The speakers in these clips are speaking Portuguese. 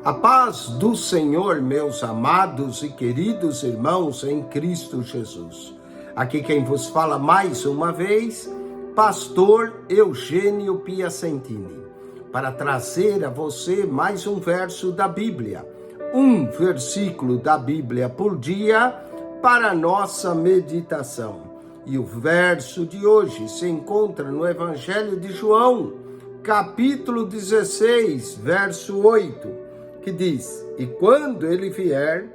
A paz do Senhor, meus amados e queridos irmãos em Cristo Jesus. Aqui quem vos fala mais uma vez, pastor Eugênio Piacentini, para trazer a você mais um verso da Bíblia, um versículo da Bíblia por dia para a nossa meditação. E o verso de hoje se encontra no Evangelho de João, capítulo 16, verso 8. Que diz: e quando ele vier,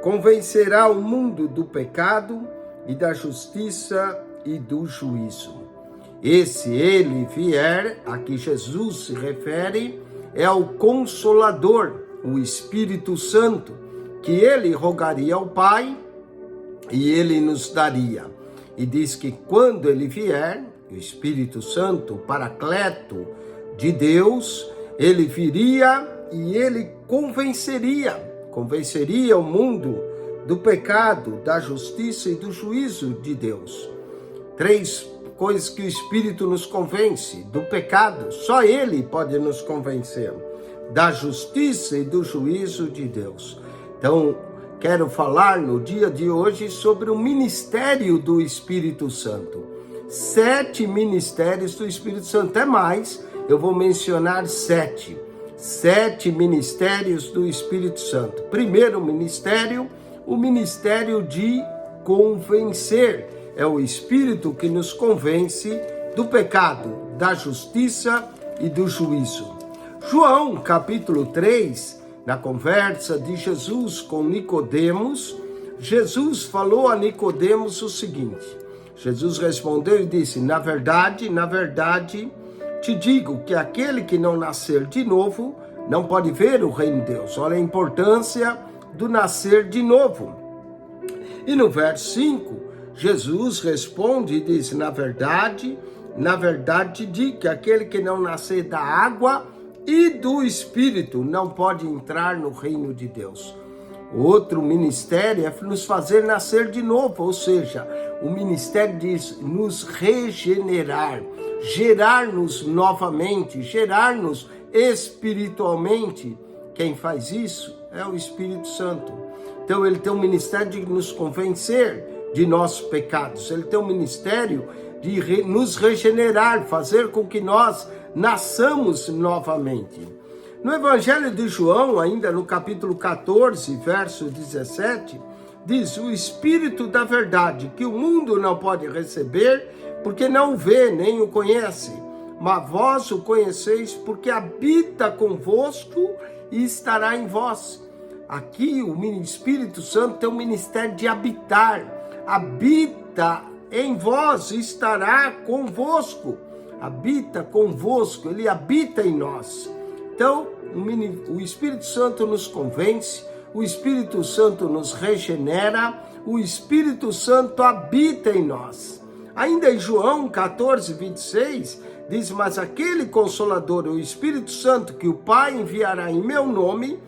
convencerá o mundo do pecado e da justiça e do juízo. Esse ele vier, a que Jesus se refere, é o Consolador, o Espírito Santo, que ele rogaria ao Pai e ele nos daria. E diz que quando ele vier, o Espírito Santo, Paracleto de Deus, ele viria e ele convenceria o mundo do pecado, da justiça e do juízo de Deus. 3 coisas que o Espírito nos convence: do pecado, só ele pode nos convencer, da justiça e do juízo de Deus. Então, quero falar no dia de hoje sobre o ministério do Espírito Santo. 7 ministérios do Espírito Santo, é mais, eu vou mencionar 7 ministérios do Espírito Santo. Primeiro ministério, o ministério de convencer. É o Espírito que nos convence do pecado, da justiça e do juízo. João, capítulo 3, na conversa de Jesus com Nicodemos, Jesus falou a Nicodemos o seguinte: Jesus respondeu e disse: na verdade, te digo que aquele que não nascer de novo não pode ver o reino de Deus. Olha a importância do nascer de novo. E no verso 5, Jesus responde e diz: na verdade te digo que aquele que não nascer da água e do Espírito não pode entrar no reino de Deus. Outro ministério é nos fazer nascer de novo, ou seja, o ministério diz nos regenerar, gerar-nos novamente, gerar-nos espiritualmente. Quem faz isso é o Espírito Santo. Então ele tem um ministério de nos convencer de nossos pecados, ele tem um ministério de nos regenerar, fazer com que nós nasçamos novamente. No Evangelho de João, ainda no capítulo 14, verso 17, diz: o Espírito da verdade, que o mundo não pode receber, porque não o vê, nem o conhece. Mas vós o conheceis, porque habita convosco e estará em vós. Aqui o Espírito Santo tem o ministério de habitar. Habita em vós e estará convosco. Habita convosco, ele habita em nós. Então, o Espírito Santo nos convence, o Espírito Santo nos regenera, o Espírito Santo habita em nós. Ainda em João 14, 26, diz: mas aquele Consolador, o Espírito Santo, que o Pai enviará em meu nome,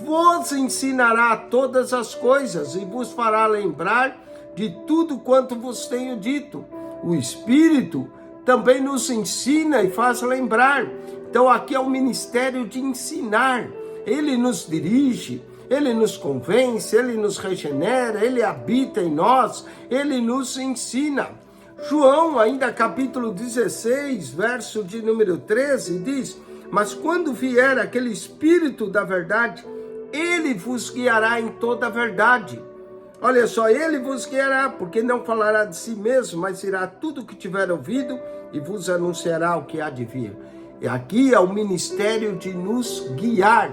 vos ensinará todas as coisas e vos fará lembrar de tudo quanto vos tenho dito. O Espírito também nos ensina e faz lembrar. Então aqui é o ministério de ensinar. Ele nos dirige, ele nos convence, ele nos regenera, ele habita em nós, ele nos ensina. João, ainda capítulo 16, verso de número 13, diz: mas quando vier aquele Espírito da verdade, ele vos guiará em toda a verdade. Olha só, ele vos guiará, porque não falará de si mesmo, mas dirá tudo o que tiver ouvido e vos anunciará o que há de vir. E aqui é o ministério de nos guiar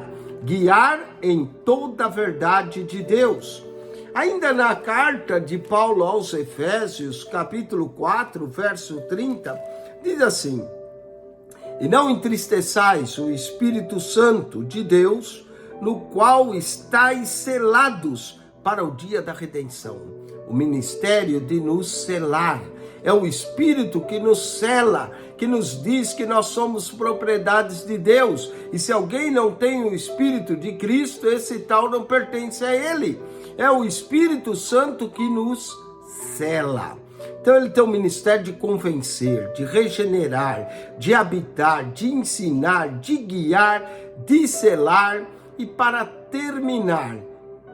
em toda a verdade de Deus. Ainda na carta de Paulo aos Efésios, capítulo 4, verso 30, diz assim: e não entristeçais o Espírito Santo de Deus, no qual estáis selados para o dia da redenção. O ministério de nos selar. É o Espírito que nos sela, que nos diz que nós somos propriedades de Deus. E se alguém não tem o Espírito de Cristo, esse tal não pertence a Ele. É o Espírito Santo que nos sela. Então ele tem o ministério de convencer, de regenerar, de habitar, de ensinar, de guiar, de selar E para terminar,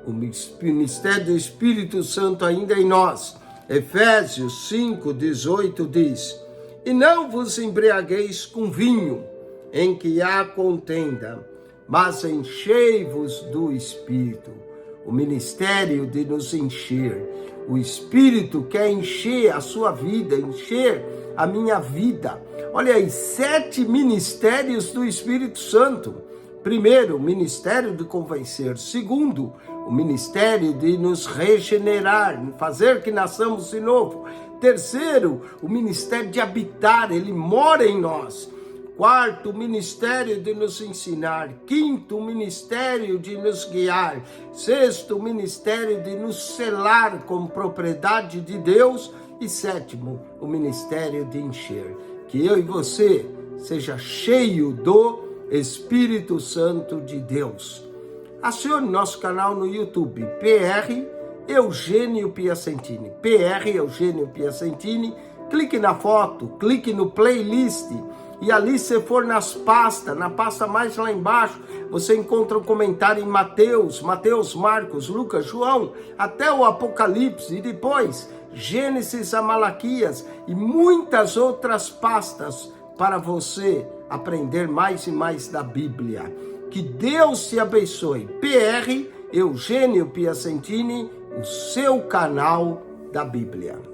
o ministério do Espírito Santo ainda em nós. Efésios 5:18 diz: E não vos embriagueis com vinho, em que há contenda, mas enchei-vos do Espírito. O ministério de nos encher. O Espírito quer encher a sua vida, encher a minha vida. Olha aí, 7 ministérios do Espírito Santo. Primeiro, o ministério de convencer. Segundo, o ministério de nos regenerar, fazer que nasçamos de novo. Terceiro, o ministério de habitar, ele mora em nós. Quarto, o ministério de nos ensinar. Quinto, o ministério de nos guiar. Sexto, o ministério de nos selar com propriedade de Deus. E sétimo, o ministério de encher. Que eu e você seja cheio do Espírito Santo de Deus. Acione nosso canal no YouTube, PR Eugênio Piacentini. PR Eugênio Piacentini. Clique na foto, clique no playlist. E ali, se for nas pastas, na pasta mais lá embaixo, você encontra um comentário em Mateus, Marcos, Lucas, João, até o Apocalipse, e depois Gênesis a Malaquias e muitas outras pastas para você aprender mais e mais da Bíblia. Que Deus te abençoe. PR Eugênio Piacentini, o seu canal da Bíblia.